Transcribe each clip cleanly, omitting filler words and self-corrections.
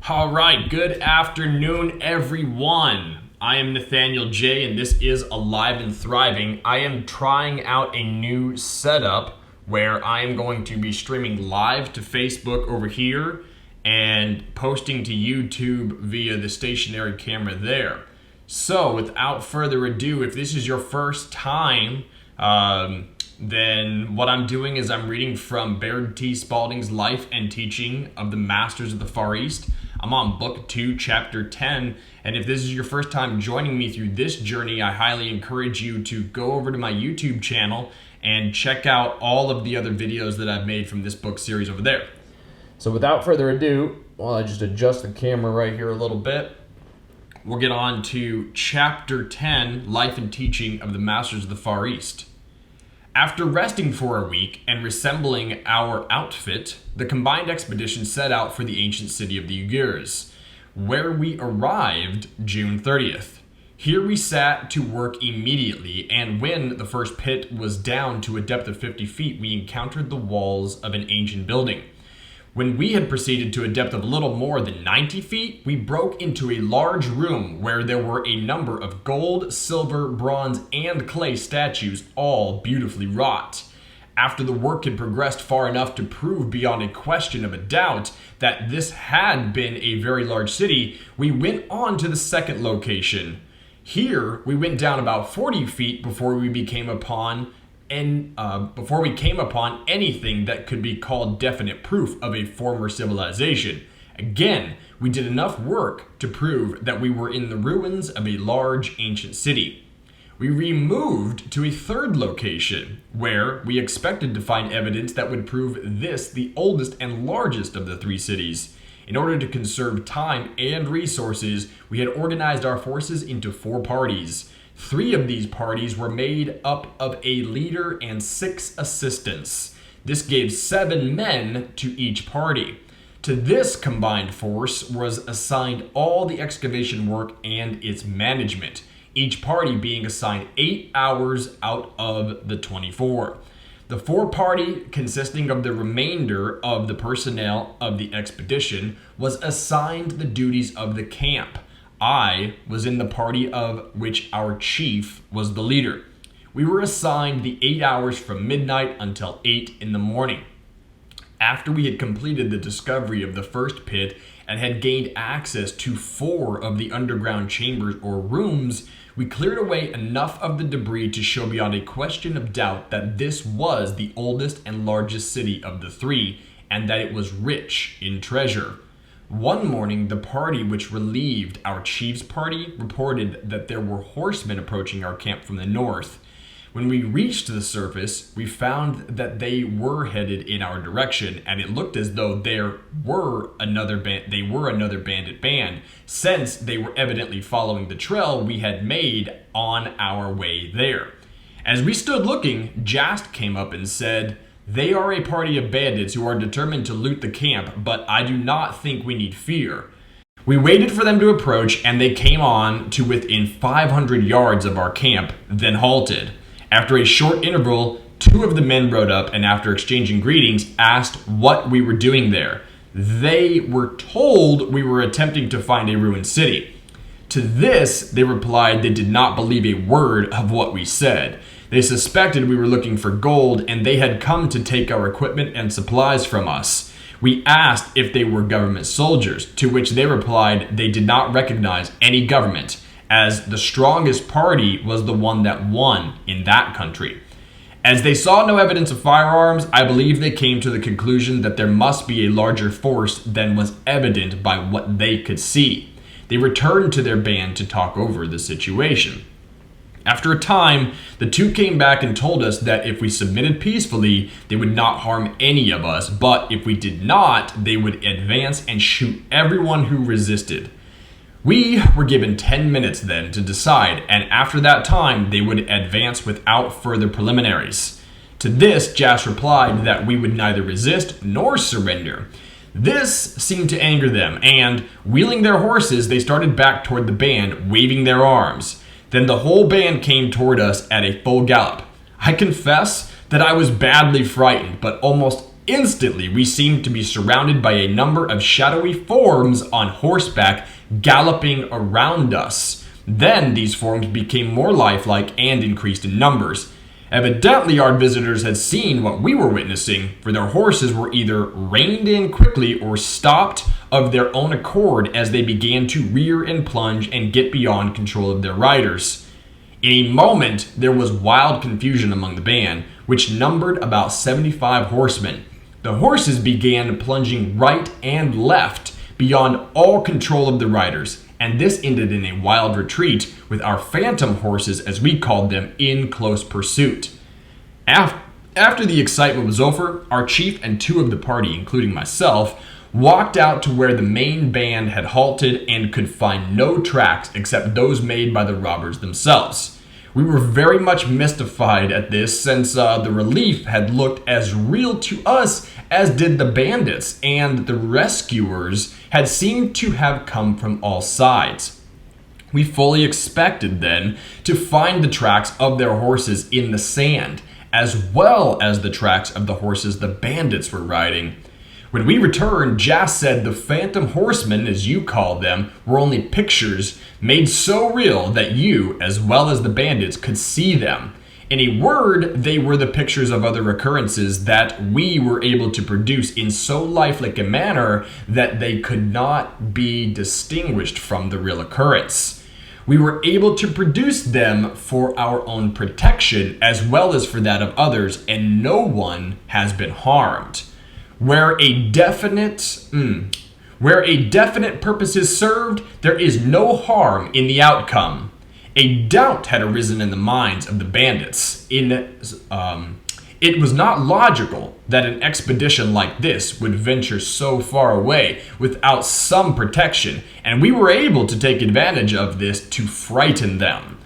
All right, good afternoon, everyone. I am Nathaniel J, and this is Alive and Thriving. I am trying out a new setup where I am going to be streaming live to Facebook over here and posting to YouTube via the stationary camera there. So, without further ado, if this is your first time, then what I'm doing is I'm reading from Baird Spalding's Life and Teaching of the Masters of the Far East. I'm on book 2, chapter 10, and if this is your first time joining me through this journey, I highly encourage you to go over to my YouTube channel and check out all of the other videos that I've made from this book series over there. So without further ado, while I just adjust the camera right here a little bit, we'll get on to chapter 10, Life and Teaching of the Masters of the Far East. After resting for a week and reassembling our outfit, the combined expedition set out for the ancient city of the Uyghurs, where we arrived June 30th. Here we sat to work immediately, and when the first pit was down to a depth of 50 feet, we encountered the walls of an ancient building. When we had proceeded to a depth of a little more than 90 feet, we broke into a large room where there were a number of gold, silver, bronze, and clay statues, all beautifully wrought. After the work had progressed far enough to prove beyond a question of a doubt that this had been a very large city, we went on to the second location. Here, we went down about 40 feet before we came upon anything that could be called definite proof of a former civilization. Again, we did enough work to prove that we were in the ruins of a large ancient city. We removed to a third location, where we expected to find evidence that would prove this the oldest and largest of the three cities. In order to conserve time and resources, we had organized our forces into 4 parties. 3 of these parties were made up of a leader and 6 assistants. This gave 7 men to each party. To this combined force was assigned all the excavation work and its management, each party being assigned 8 hours out of the 24. The 4 party, consisting of the remainder of the personnel of the expedition, was assigned the duties of the camp. I was in the party of which our chief was the leader. We were assigned the 8 hours from midnight until 8 in the morning. After we had completed the discovery of the first pit and had gained access to 4 of the underground chambers or rooms, we cleared away enough of the debris to show beyond a question of doubt that this was the oldest and largest city of the 3, and that it was rich in treasure. One morning, the party which relieved our chief's party reported that there were horsemen approaching our camp from the north. When we reached the surface, we found that they were headed in our direction, and it looked as though they were another bandit band, since they were evidently following the trail we had made on our way there. As we stood looking, Jast came up and said, "They are a party of bandits who are determined to loot the camp, but I do not think we need fear." We waited for them to approach, and they came on to within 500 yards of our camp, then halted. After a short interval, 2 of the men rode up and after exchanging greetings, asked what we were doing there. They were told we were attempting to find a ruined city. To this, they replied they did not believe a word of what we said. They suspected we were looking for gold, and they had come to take our equipment and supplies from us. We asked if they were government soldiers, to which they replied they did not recognize any government, as the strongest party was the one that won in that country. As they saw no evidence of firearms, I believe they came to the conclusion that there must be a larger force than was evident by what they could see. They returned to their band to talk over the situation. After a time, the 2 came back and told us that if we submitted peacefully, they would not harm any of us, but if we did not, they would advance and shoot everyone who resisted. We were given 10 minutes then to decide, and after that time, they would advance without further preliminaries. To this, Jas replied that we would neither resist nor surrender. This seemed to anger them, and, wheeling their horses, they started back toward the band, waving their arms. Then the whole band came toward us at a full gallop. I confess that I was badly frightened, but almost Instantly, we seemed to be surrounded by a number of shadowy forms on horseback galloping around us. Then these forms became more lifelike and increased in numbers. Evidently, our visitors had seen what we were witnessing, for their horses were either reined in quickly or stopped of their own accord as they began to rear and plunge and get beyond control of their riders. In a moment, there was wild confusion among the band, which numbered about 75 horsemen. The horses began plunging right and left beyond all control of the riders, and this ended in a wild retreat with our phantom horses, as we called them, in close pursuit. After the excitement was over, our chief and two of the party, including myself, walked out to where the main band had halted and could find no tracks except those made by the robbers themselves. We were very much mystified at this, since the relief had looked as real to us as did the bandits, and the rescuers had seemed to have come from all sides. We fully expected then to find the tracks of their horses in the sand, as well as the tracks of the horses the bandits were riding. When we returned, Jas said the phantom horsemen, as you call them, were only pictures made so real that you, as well as the bandits, could see them. In a word, they were the pictures of other occurrences that we were able to produce in so lifelike a manner that they could not be distinguished from the real occurrence. We were able to produce them for our own protection as well as for that of others, and no one has been harmed. Where a definite purpose is served, there is no harm in the outcome. A doubt had arisen in the minds of the bandits. It was not logical that an expedition like this would venture so far away without some protection, and we were able to take advantage of this to frighten them.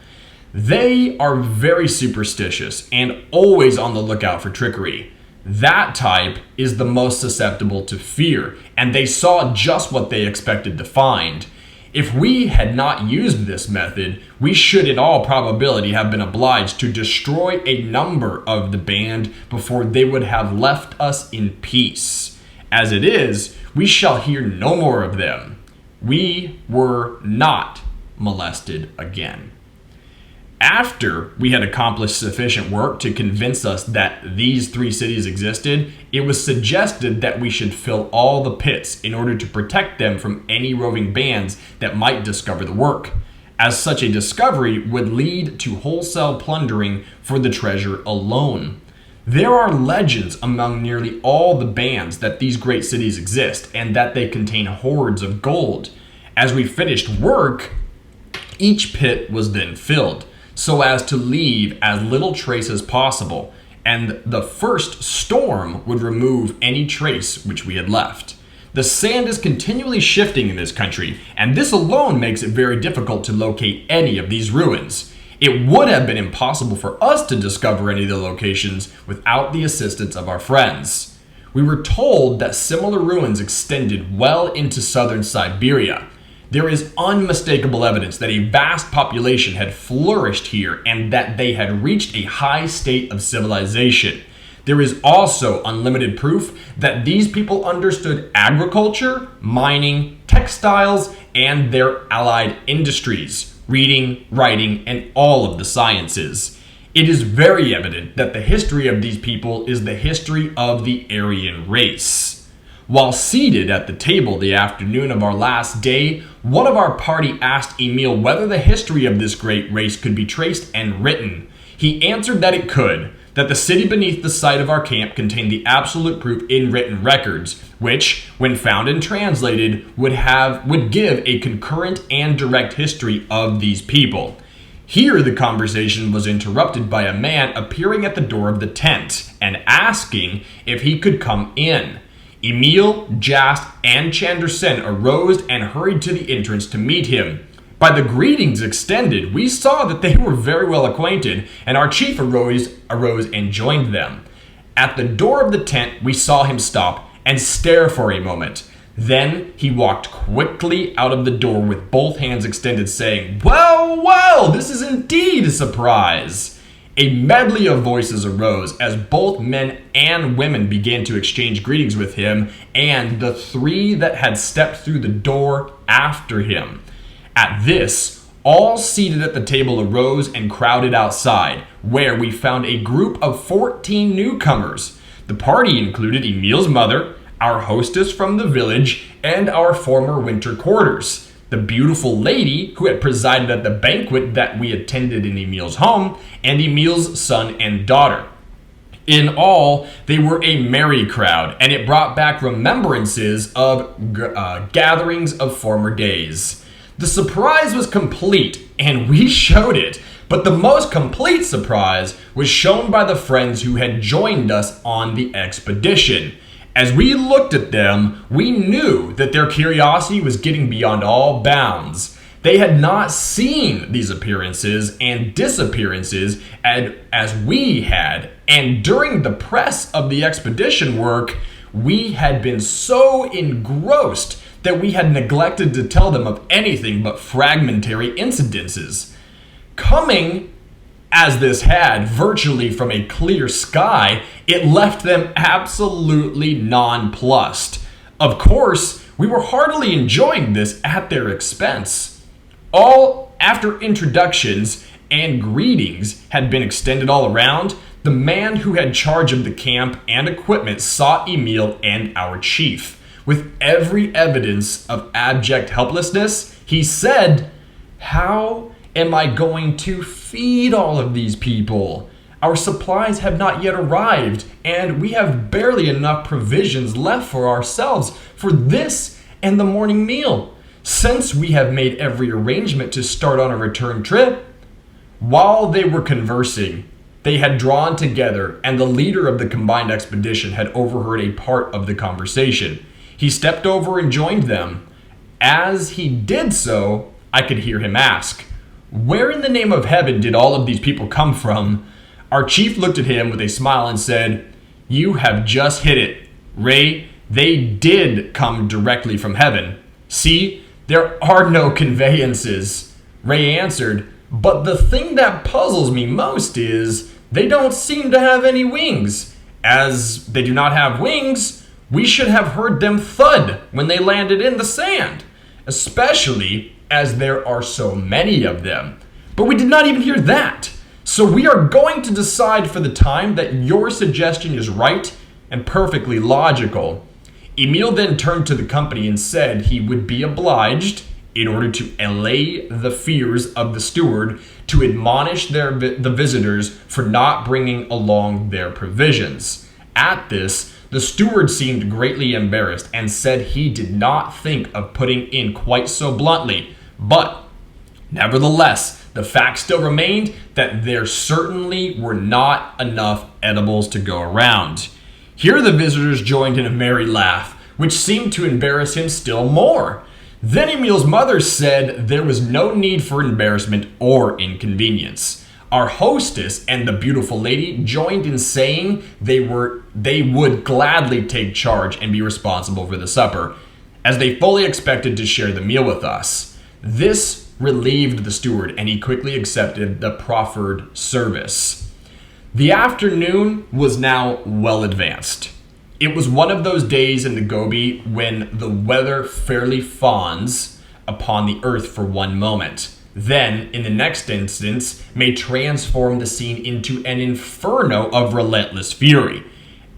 They are very superstitious and always on the lookout for trickery. That type is the most susceptible to fear, and they saw just what they expected to find. If we had not used this method, we should in all probability have been obliged to destroy a number of the band before they would have left us in peace. As it is, we shall hear no more of them. We were not molested again. After we had accomplished sufficient work to convince us that these 3 cities existed, it was suggested that we should fill all the pits in order to protect them from any roving bands that might discover the work, as such a discovery would lead to wholesale plundering for the treasure alone. There are legends among nearly all the bands that these great cities exist and that they contain hoards of gold. As we finished work, each pit was then filled, so as to leave as little trace as possible, and the first storm would remove any trace which we had left. The sand is continually shifting in this country, and this alone makes it very difficult to locate any of these ruins. It would have been impossible for us to discover any of the locations without the assistance of our friends. We were told that similar ruins extended well into southern Siberia. There is unmistakable evidence that a vast population had flourished here and that they had reached a high state of civilization. There is also unlimited proof that these people understood agriculture, mining, textiles, and their allied industries, reading, writing, and all of the sciences. It is very evident that the history of these people is the history of the Aryan race. While seated at the table the afternoon of our last day, one of our party asked Emil whether the history of this great race could be traced and written. He answered that it could, that the city beneath the site of our camp contained the absolute proof in written records, which, when found and translated, would give a concurrent and direct history of these people. Here the conversation was interrupted by a man appearing at the door of the tent and asking if he could come in. Emil, Jast, and Chanderson arose and hurried to the entrance to meet him. By the greetings extended, we saw that they were very well acquainted, and our chief arose and joined them. At the door of the tent, we saw him stop and stare for a moment. Then he walked quickly out of the door with both hands extended, saying, "Well, well, this is indeed a surprise." A medley of voices arose as both men and women began to exchange greetings with him and the 3 that had stepped through the door after him. At this, all seated at the table arose and crowded outside, where we found a group of 14 newcomers. The party included Emil's mother, our hostess from the village, and our former winter quarters, the beautiful lady who had presided at the banquet that we attended in Emil's home, and Emil's son and daughter. In all, they were a merry crowd, and it brought back remembrances of gatherings of former days. The surprise was complete, and we showed it, but the most complete surprise was shown by the friends who had joined us on the expedition. As we looked at them, we knew that their curiosity was getting beyond all bounds. They had not seen these appearances and disappearances as we had, and during the press of the expedition work, we had been so engrossed that we had neglected to tell them of anything but fragmentary incidences. Coming, as this had, virtually from a clear sky, it left them absolutely nonplussed. Of course, we were heartily enjoying this at their expense. All after introductions and greetings had been extended all around, the man who had charge of the camp and equipment sought Emil and our chief. With every evidence of abject helplessness, he said, "How am I going to feed all of these people? Our supplies have not yet arrived, and we have barely enough provisions left for ourselves for this and the morning meal, since we have made every arrangement to start on a return trip." While they were conversing, they had drawn together, and the leader of the combined expedition had overheard a part of the conversation. He stepped over and joined them. As he did so, I could hear him ask, "Where in the name of heaven did all of these people come from?" Our chief looked at him with a smile and said, "You have just hit it, Ray. They did come directly from heaven. See, there are no conveyances." Ray answered, "But the thing that puzzles me most is they don't seem to have any wings. As they do not have wings, we should have heard them thud when they landed in the sand, especially as there are so many of them. But we did not even hear that. So we are going to decide for the time that your suggestion is right and perfectly logical." Emil then turned to the company and said he would be obliged, in order to allay the fears of the steward, to admonish the visitors for not bringing along their provisions. At this, the steward seemed greatly embarrassed and said he did not think of putting in quite so bluntly, but nevertheless, the fact still remained that there certainly were not enough edibles to go around. Here the visitors joined in a merry laugh, which seemed to embarrass him still more. Then Emil's mother said there was no need for embarrassment or inconvenience. Our hostess and the beautiful lady joined in saying they would gladly take charge and be responsible for the supper, as they fully expected to share the meal with us. This relieved the steward, and he quickly accepted the proffered service. The afternoon was now well advanced. It was one of those days in the Gobi when the weather fairly fawns upon the earth for one moment, then, in the next instance, may transform the scene into an inferno of relentless fury.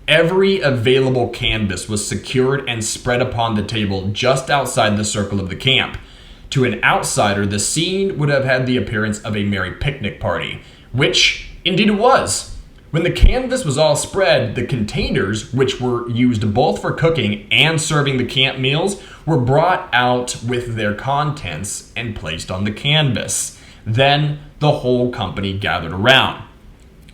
Every available canvas was secured and spread upon the table just outside the circle of the camp. To an outsider, the scene would have had the appearance of a merry picnic party, which indeed it was. When the canvas was all spread, the containers, which were used both for cooking and serving the camp meals, were brought out with their contents and placed on the canvas. Then the whole company gathered around.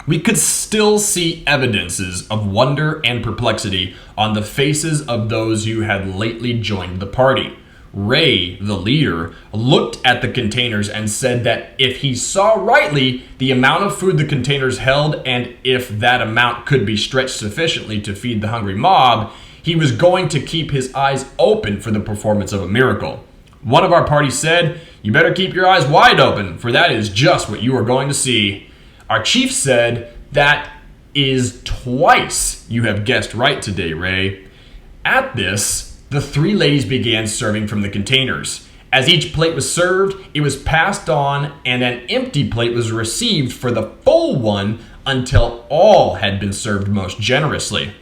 We could still see evidences of wonder and perplexity on the faces of those who had lately joined the party. Ray, the leader, looked at the containers and said that if he saw rightly the amount of food the containers held, and if that amount could be stretched sufficiently to feed the hungry mob, he was going to keep his eyes open for the performance of a miracle. One of our party said, "You better keep your eyes wide open, for that is just what you are going to see." Our chief said that is twice. You have guessed right today, Ray. At this, the three ladies began serving from the containers. As each plate was served, it was passed on, and an empty plate was received for the full one until all had been served most generously.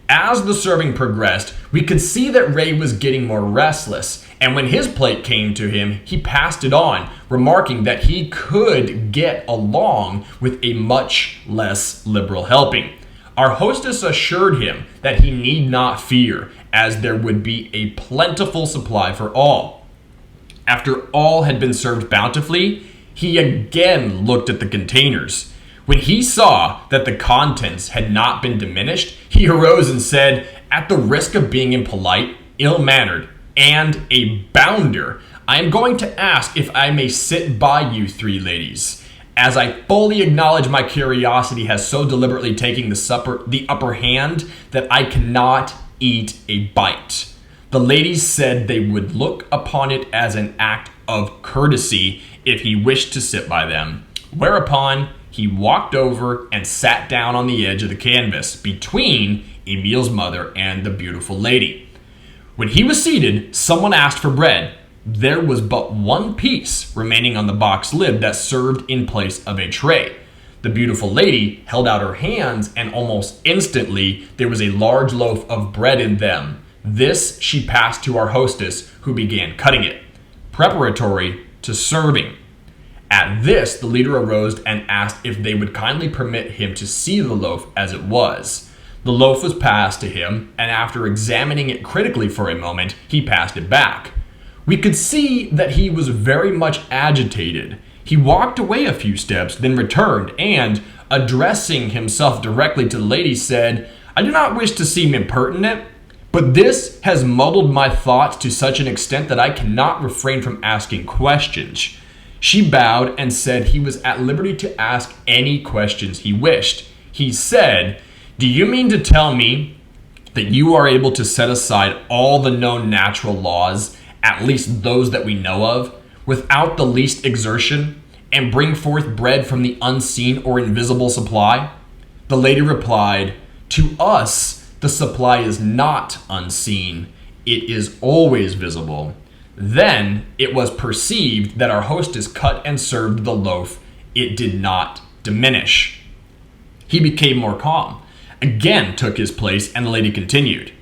As the serving progressed, we could see that Ray was getting more restless, and when his plate came to him, he passed it on, remarking that he could get along with a much less liberal helping. Our hostess assured him that he need not fear, as there would be a plentiful supply for all. After all had been served bountifully, he again looked at the containers. When he saw that the contents had not been diminished, he arose and said, at the risk of being impolite, ill-mannered, and a bounder, I am going to ask if I may sit by you three ladies, as I fully acknowledge my curiosity has so deliberately taken the upper hand that I cannot eat a bite. The ladies said they would look upon it as an act of courtesy if he wished to sit by them, whereupon he walked over and sat down on the edge of the canvas between Emil's mother and the beautiful lady. When he was seated, someone asked for bread. There was but one piece remaining on the box lid that served in place of a tray. The beautiful lady held out her hands, and almost instantly there was a large loaf of bread in them. This she passed to our hostess, who began cutting it, preparatory to serving. At this, the leader arose and asked if they would kindly permit him to see the loaf as it was. The loaf was passed to him, and after examining it critically for a moment, he passed it back. We could see that he was very much agitated. He walked away a few steps, then returned, and, addressing himself directly to the lady, said, I do not wish to seem impertinent, but this has muddled my thoughts to such an extent that I cannot refrain from asking questions. She bowed and said he was at liberty to ask any questions he wished. He said, do you mean to tell me that you are able to set aside all the known natural laws, at least those that we know of, without the least exertion, and bring forth bread from the unseen or invisible supply? The lady replied, to us, the supply is not unseen. It is always visible. Then it was perceived that our hostess cut and served the loaf. It did not diminish. He became more calm, again took his place, and the lady continued,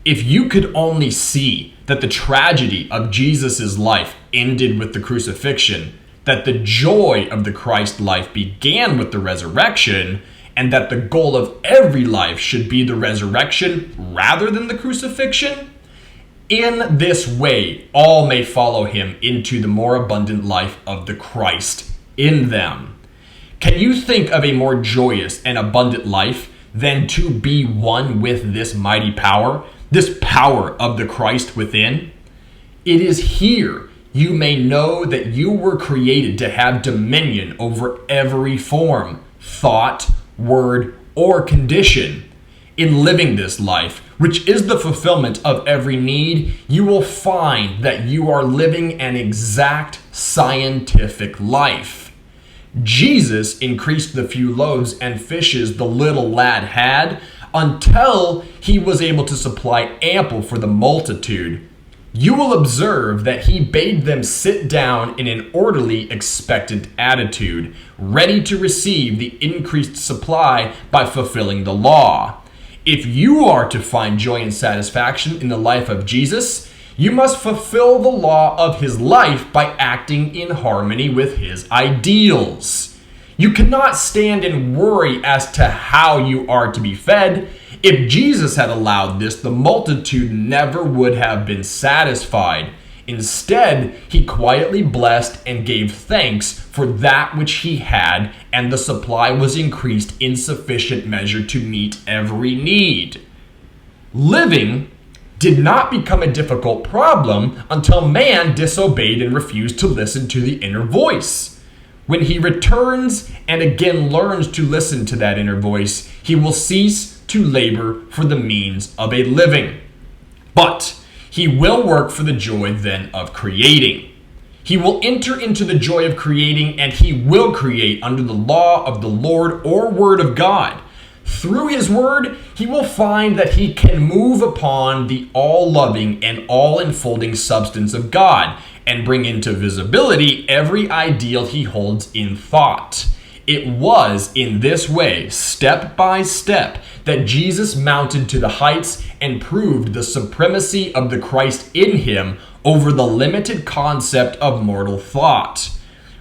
if you could only see that the tragedy of Jesus' life ended with the crucifixion, that the joy of the Christ life began with the resurrection, and that the goal of every life should be the resurrection rather than the crucifixion, in this way, all may follow him into the more abundant life of the Christ in them. Can you think of a more joyous and abundant life than to be one with this mighty power, this power of the Christ within? It is here you may know that you were created to have dominion over every form, thought, word, or condition. In living this life, which is the fulfillment of every need, you will find that you are living an exact scientific life. Jesus increased the few loaves and fishes the little lad had until he was able to supply ample for the multitude. You will observe that he bade them sit down in an orderly, expectant attitude, ready to receive the increased supply by fulfilling the law. If you are to find joy and satisfaction in the life of Jesus, you must fulfill the law of his life by acting in harmony with his ideals. You cannot stand and worry as to how you are to be fed. If Jesus had allowed this, the multitude never would have been satisfied. Instead, he quietly blessed and gave thanks for that which he had, and the supply was increased in sufficient measure to meet every need. Living did not become a difficult problem until man disobeyed and refused to listen to the inner voice. When he returns and again learns to listen to that inner voice, he will cease to labor for the means of a living. But he will work for the joy then of creating. He will enter into the joy of creating, and he will create under the law of the Lord or word of God. Through his word, he will find that he can move upon the all-loving and all-enfolding substance of God and bring into visibility every ideal he holds in thought. It was in this way, step by step, that Jesus mounted to the heights and proved the supremacy of the Christ in him over the limited concept of mortal thought.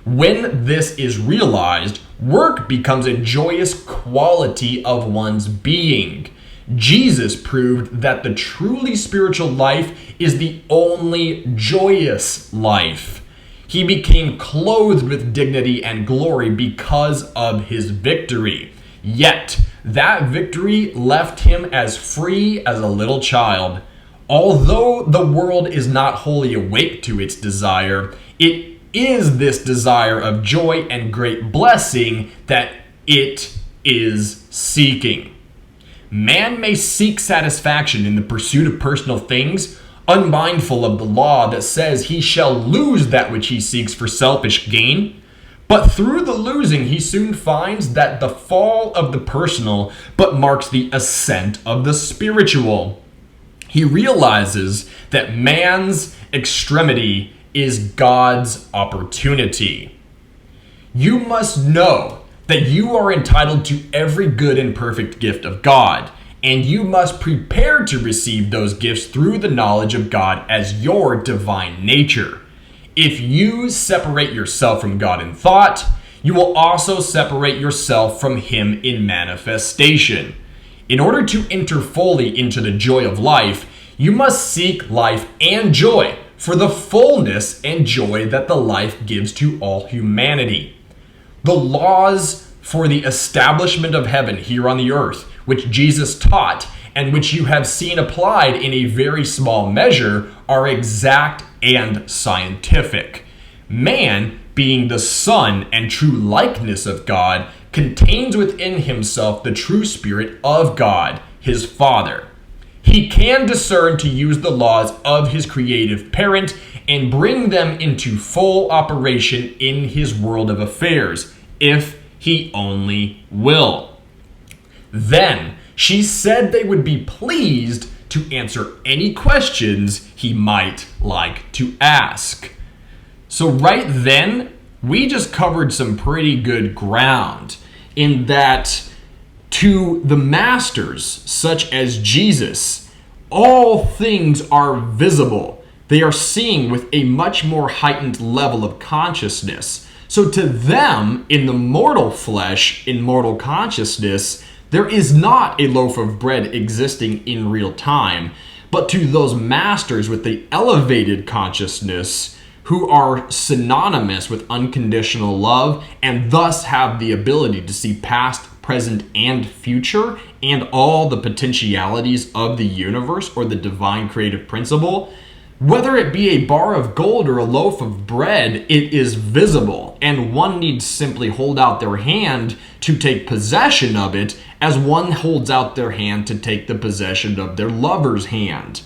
When this is realized, work becomes a joyous quality of one's being. Jesus proved that the truly spiritual life is the only joyous life. He became clothed with dignity and glory because of his victory. Yet, that victory left him as free as a little child. Although the world is not wholly awake to its desire, it is this desire of joy and great blessing that it is seeking. Man may seek satisfaction in the pursuit of personal things, unmindful of the law that says he shall lose that which he seeks for selfish gain. But through the losing, he soon finds that the fall of the personal but marks the ascent of the spiritual. He realizes that man's extremity is God's opportunity. You must know that you are entitled to every good and perfect gift of God, and you must prepare to receive those gifts through the knowledge of God as your divine nature. If you separate yourself from God in thought, you will also separate yourself from him in manifestation. In order to enter fully into the joy of life, you must seek life and joy for the fullness and joy that the life gives to all humanity. The laws for the establishment of heaven here on the earth, which Jesus taught and which you have seen applied in a very small measure, are exact and scientific. Man, being the son and true likeness of God, contains within himself the true spirit of God, his Father. He can discern to use the laws of his creative parent and bring them into full operation in his world of affairs, if he only will. Then she said they would be pleased to answer any questions he might like to ask. So right then, we just covered some pretty good ground in that to the masters, such as Jesus, all things are visible. They are seeing with a much more heightened level of consciousness. So to them, in the mortal flesh, in mortal consciousness, there is not a loaf of bread existing in real time. But to those masters with the elevated consciousness, who are synonymous with unconditional love and thus have the ability to see past, present, and future, and all the potentialities of the universe or the divine creative principle, whether it be a bar of gold or a loaf of bread, it is visible, and one needs simply hold out their hand to take possession of it, as one holds out their hand to take the possession of their lover's hand.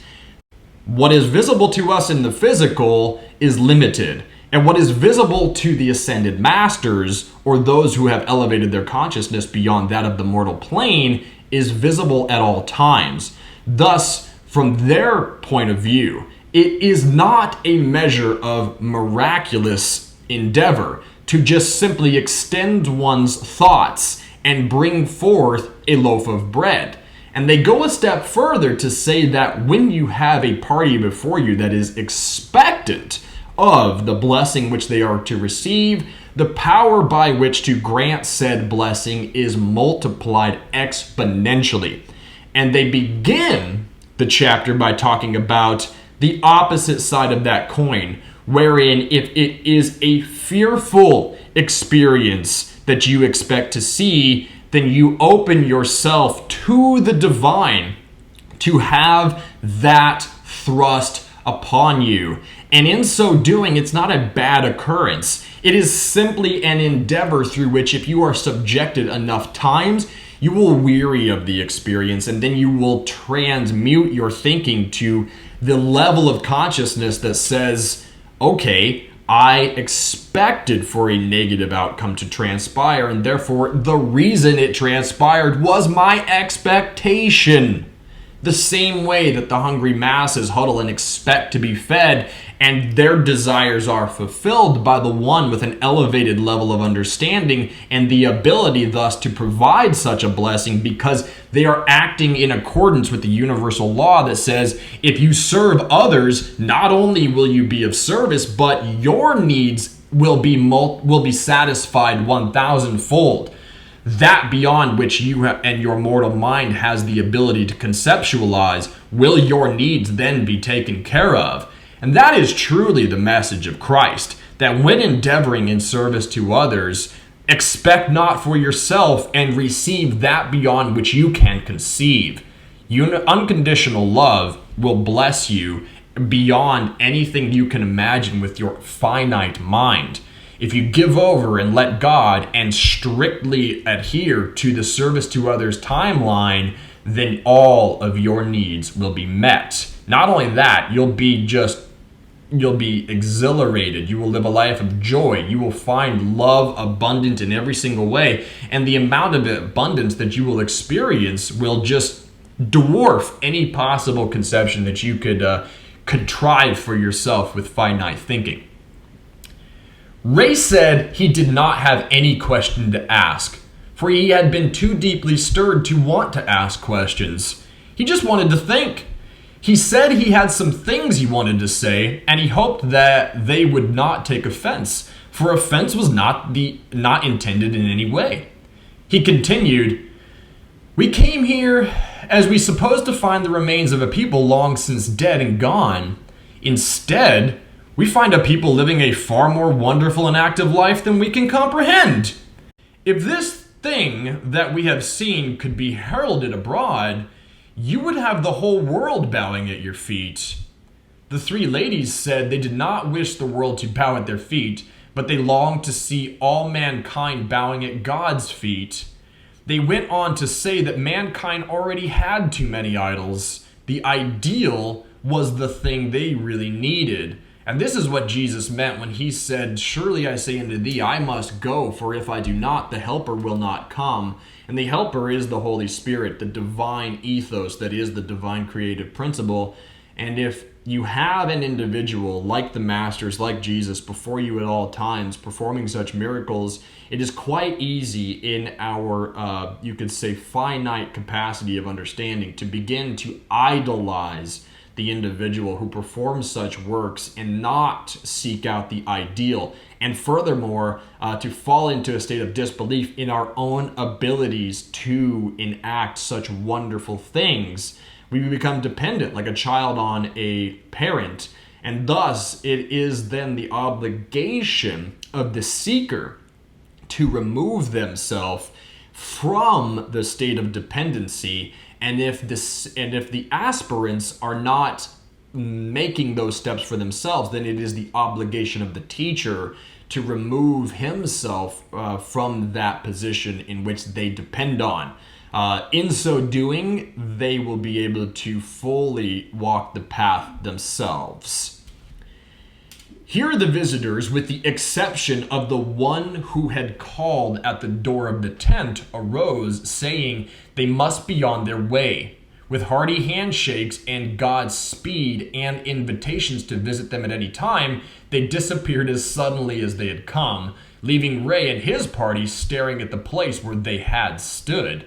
What is visible to us in the physical is limited, and what is visible to the ascended masters, or those who have elevated their consciousness beyond that of the mortal plane, is visible at all times. Thus, from their point of view, it is not a measure of miraculous endeavor to just simply extend one's thoughts and bring forth a loaf of bread. And they go a step further to say that when you have a party before you that is expectant of the blessing which they are to receive, the power by which to grant said blessing is multiplied exponentially. And they begin the chapter by talking about the opposite side of that coin, wherein if it is a fearful experience that you expect to see, then you open yourself to the divine to have that thrust upon you. And in so doing, it's not a bad occurrence. It is simply an endeavor through which, if you are subjected enough times, you will weary of the experience, and then you will transmute your thinking to the level of consciousness that says, okay, I expected for a negative outcome to transpire, and therefore the reason it transpired was my expectation. The same way that the hungry masses huddle and expect to be fed, and their desires are fulfilled by the one with an elevated level of understanding and the ability thus to provide such a blessing, because they are acting in accordance with the universal law that says if you serve others, not only will you be of service, but your needs will be satisfied 1,000-fold. That beyond which you and your mortal mind has the ability to conceptualize, will your needs then be taken care of? And that is truly the message of Christ, that when endeavoring in service to others, expect not for yourself and receive that beyond which you can conceive. Unconditional love will bless you beyond anything you can imagine with your finite mind. If you give over and let God and strictly adhere to the service to others timeline, then all of your needs will be met. Not only that, you'll be exhilarated. You will live a life of joy. You will find love abundant in every single way. And the amount of abundance that you will experience will just dwarf any possible conception that you could contrive for yourself with finite thinking. Ray said he did not have any question to ask, for he had been too deeply stirred to want to ask questions. He just wanted to think. He said he had some things he wanted to say, and he hoped that they would not take offense, for offense was not intended in any way. He continued, "We came here as we supposed to find the remains of a people long since dead and gone. Instead, we find a people living a far more wonderful and active life than we can comprehend. If this thing that we have seen could be heralded abroad, you would have the whole world bowing at your feet." The three ladies said they did not wish the world to bow at their feet, but they longed to see all mankind bowing at God's feet. They went on to say that mankind already had too many idols. The ideal was the thing they really needed. And this is what Jesus meant when he said, "Surely I say unto thee, I must go, for if I do not, the Helper will not come." And the Helper is the Holy Spirit, the divine ethos that is the divine creative principle. And if you have an individual like the Masters, like Jesus, before you at all times, performing such miracles, it is quite easy in our, you could say, finite capacity of understanding to begin to idolize the individual who performs such works and not seek out the ideal, and furthermore to fall into a state of disbelief in our own abilities to enact such wonderful things. We become dependent like a child on a parent, and thus it is then the obligation of the seeker to remove themselves from the state of dependency. And if the aspirants are not making those steps for themselves, then it is the obligation of the teacher to remove himself from that position in which they depend on. In so doing, they will be able to fully walk the path themselves. Here the visitors, with the exception of the one who had called at the door of the tent, arose, saying they must be on their way. With hearty handshakes and Godspeed and invitations to visit them at any time, they disappeared as suddenly as they had come, leaving Ray and his party staring at the place where they had stood.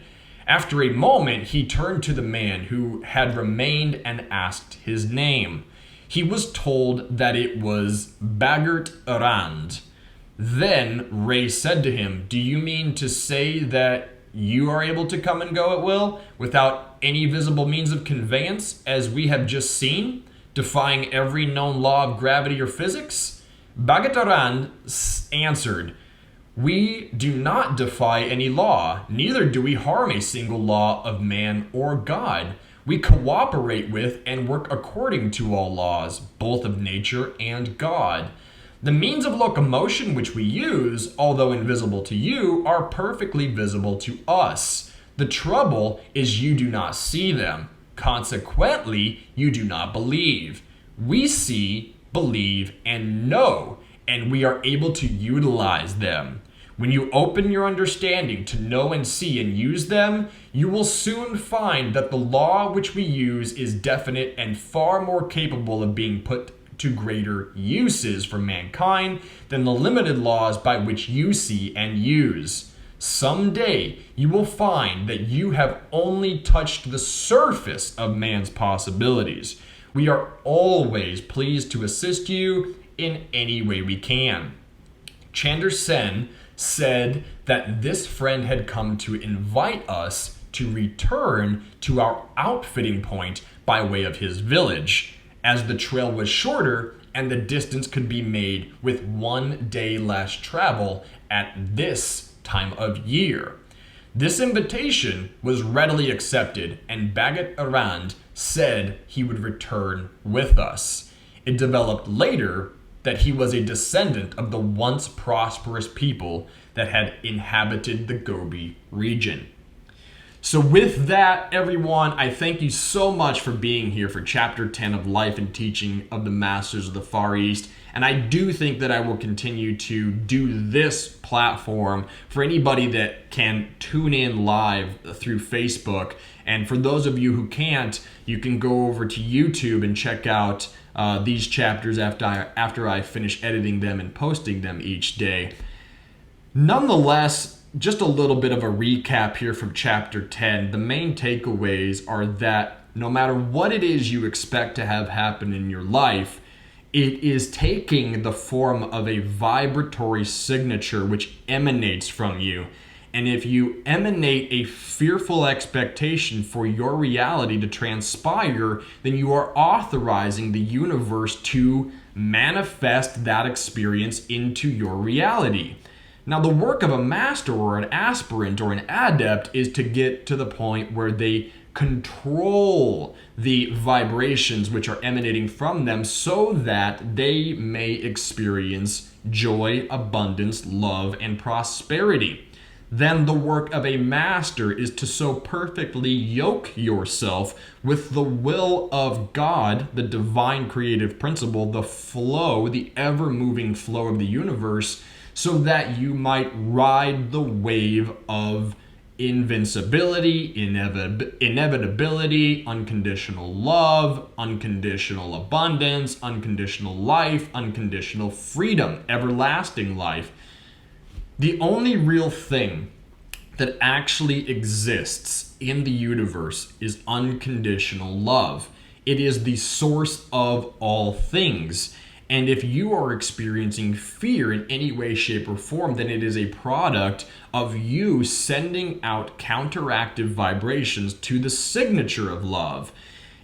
After a moment, he turned to the man who had remained and asked his name. He was told that it was Baird. Then Ray said to him, "Do you mean to say that you are able to come and go at will, without any visible means of conveyance, as we have just seen, defying every known law of gravity or physics?" Baird answered, "We do not defy any law, neither do we harm a single law of man or God. We cooperate with and work according to all laws, both of nature and God. The means of locomotion which we use, although invisible to you, are perfectly visible to us. The trouble is you do not see them. Consequently, you do not believe. We see, believe, and know, and we are able to utilize them. When you open your understanding to know and see and use them, you will soon find that the law which we use is definite and far more capable of being put to greater uses for mankind than the limited laws by which you see and use. Someday, you will find that you have only touched the surface of man's possibilities. We are always pleased to assist you in any way we can. Ch.10 said that this friend had come to invite us to return to our outfitting point by way of his village, as the trail was shorter and the distance could be made with 1 day less travel at this time of year. This invitation was readily accepted, and Baird said he would return with us. It developed later that he was a descendant of the once prosperous people that had inhabited the Gobi region. So with that, everyone, I thank you so much for being here for Chapter 10 of Life and Teaching of the Masters of the Far East. And I do think that I will continue to do this platform for anybody that can tune in live through Facebook. And for those of you who can't, you can go over to YouTube and check out these chapters after I finish editing them and posting them each day. Nonetheless, just a little bit of a recap here from Chapter 10. The main takeaways are that no matter what it is you expect to have happen in your life, it is taking the form of a vibratory signature which emanates from you. And if you emanate a fearful expectation for your reality to transpire, then you are authorizing the universe to manifest that experience into your reality. Now, the work of a master or an aspirant or an adept is to get to the point where they control the vibrations which are emanating from them so that they may experience joy, abundance, love, and prosperity. Then the work of a master is to so perfectly yoke yourself with the will of God, the divine creative principle, the flow, the ever-moving flow of the universe, so that you might ride the wave of invincibility, inevitability, unconditional love, unconditional abundance, unconditional life, unconditional freedom, everlasting life. The only real thing that actually exists in the universe is unconditional love. It is the source of all things. And if you are experiencing fear in any way, shape, or form, then it is a product of you sending out counteractive vibrations to the signature of love.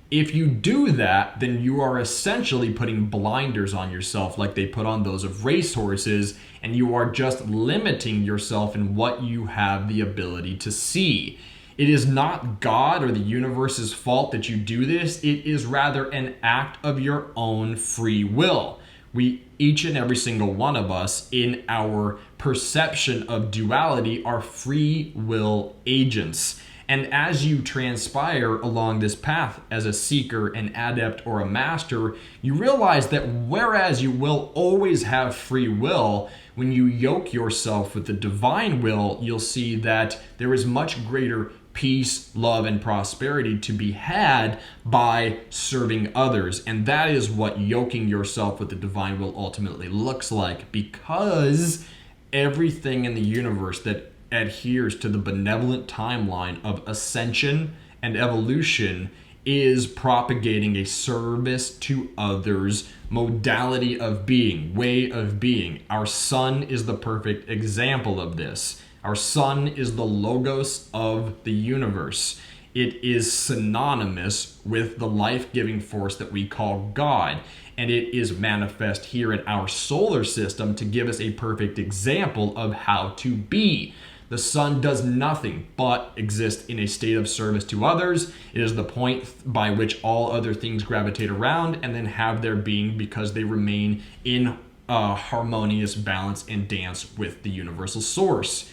If you do that, then you are essentially putting blinders on yourself like they put on those of racehorses, and you are just limiting yourself in what you have the ability to see. It is not God or the universe's fault that you do this. It is rather an act of your own free will. We, each and every single one of us, in our perception of duality, are free will agents. And as you transpire along this path as a seeker, an adept, or a master, you realize that whereas you will always have free will, when you yoke yourself with the divine will, you'll see that there is much greater peace, love, and prosperity to be had by serving others. And that is what yoking yourself with the divine will ultimately looks like, because everything in the universe that adheres to the benevolent timeline of ascension and evolution is propagating a service to others modality of being, way of being. Our sun is the perfect example of this. Our sun is the logos of the universe. It is synonymous with the life-giving force that we call God, and it is manifest here in our solar system to give us a perfect example of how to be. The sun does nothing but exist in a state of service to others. It is the point by which all other things gravitate around and then have their being because they remain in harmonious balance and dance with the universal source.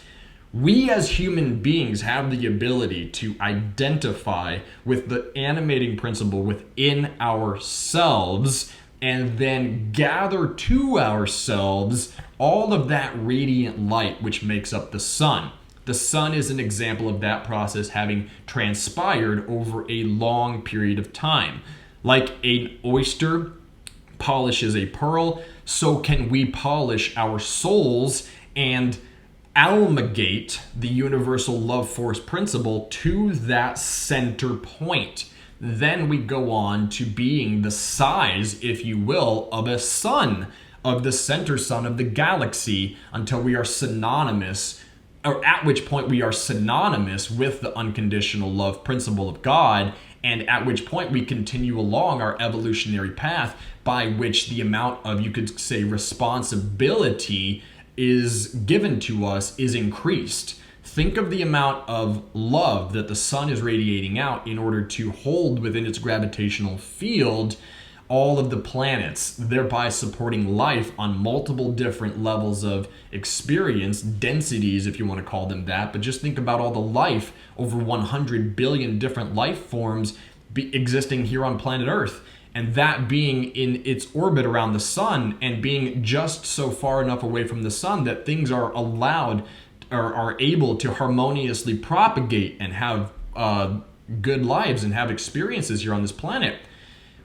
We as human beings have the ability to identify with the animating principle within ourselves and then gather to ourselves all of that radiant light which makes up the sun. The sun is an example of that process having transpired over a long period of time. Like an oyster polishes a pearl, so can we polish our souls and amalgamate the universal love force principle to that center point. Then we go on to being the size, if you will, of a sun, of the center sun of the galaxy, until we are synonymous, or at which point we are synonymous with the unconditional love principle of God, and at which point we continue along our evolutionary path by which the amount of, you could say, responsibility is given to us is increased. Think of the amount of love that the sun is radiating out in order to hold within its gravitational field all of the planets, thereby supporting life on multiple different levels of experience, densities if you want to call them that, but just think about all the life, over 100 billion different life forms existing here on planet Earth, and that being in its orbit around the sun and being just so far enough away from the sun that things are allowed or are able to harmoniously propagate and have good lives and have experiences here on this planet.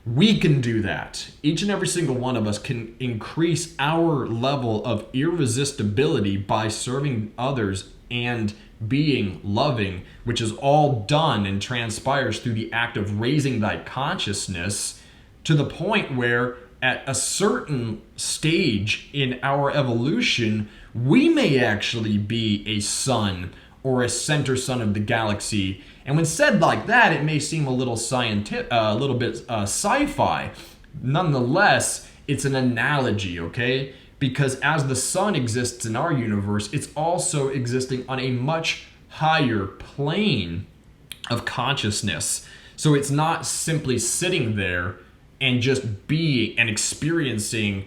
We can do that. Each and every single one of us can increase our level of irresistibility by serving others and being loving, which is all done and transpires through the act of raising thy consciousness to the point where at a certain stage in our evolution, we may actually be a sun or a center sun of the galaxy. And when said like that, it may seem a little scientific, a little bit sci-fi. Nonetheless, it's an analogy, okay? Because as the sun exists in our universe, it's also existing on a much higher plane of consciousness. So it's not simply sitting there and just being and experiencing,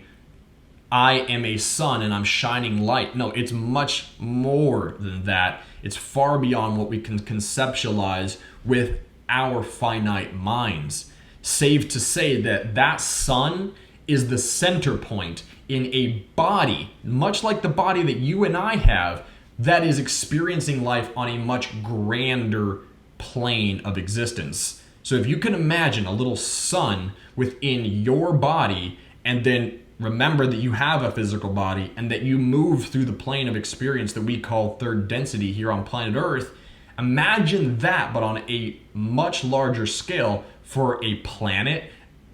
I am a sun and I'm shining light. No, it's much more than that. It's far beyond what we can conceptualize with our finite minds. Save to say that that sun is the center point in a body, much like the body that you and I have, that is experiencing life on a much grander plane of existence. So if you can imagine a little sun within your body, and then remember that you have a physical body and that you move through the plane of experience that we call third density here on planet Earth, imagine that, but on a much larger scale for a planet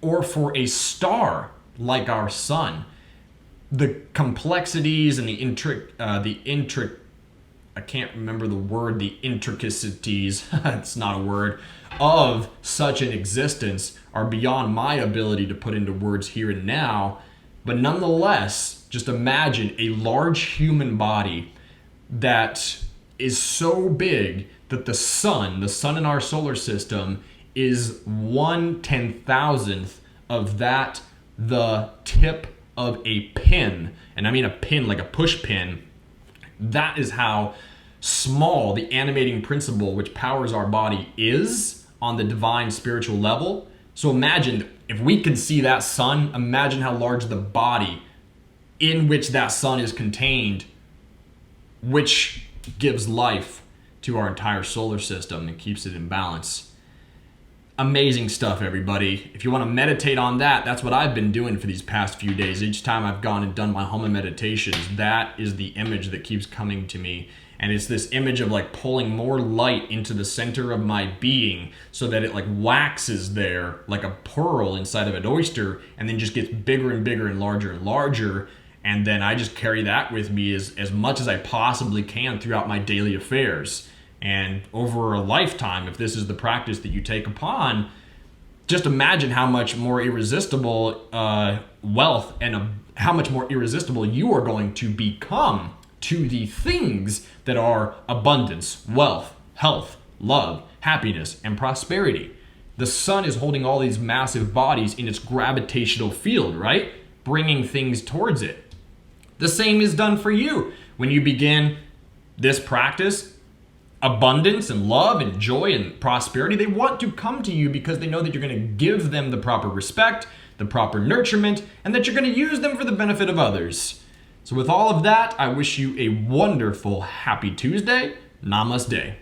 or for a star like our sun. The complexities and I can't remember the word, the intricacies, it's not a word, of such an existence are beyond my ability to put into words here and now. But nonetheless, just imagine a large human body that is so big that the sun in our solar system is 1/10,000th of that, the tip of a pin. And I mean a pin like a push pin. That is how small the animating principle which powers our body is on the divine spiritual level. So imagine if we can see that sun, imagine how large the body in which that sun is contained, which gives life to our entire solar system and keeps it in balance. Amazing stuff, everybody. If you want to meditate on that, that's what I've been doing for these past few days. Each time I've gone and done my home meditations, that is the image that keeps coming to me. And it's this image of like pulling more light into the center of my being so that it like waxes there like a pearl inside of an oyster and then just gets bigger and bigger and larger. And then I just carry that with me as much as I possibly can throughout my daily affairs. And over a lifetime, if this is the practice that you take upon, just imagine how much more irresistible wealth and how much more irresistible you are going to become to the things that are abundance, wealth, health, love, happiness, and prosperity. The sun is holding all these massive bodies in its gravitational field, right? Bringing things towards it. The same is done for you. When you begin this practice, abundance and love and joy and prosperity, they want to come to you because they know that you're going to give them the proper respect, the proper nurturement, and that you're going to use them for the benefit of others. So with all of that, I wish you a wonderful, happy Tuesday. Namaste.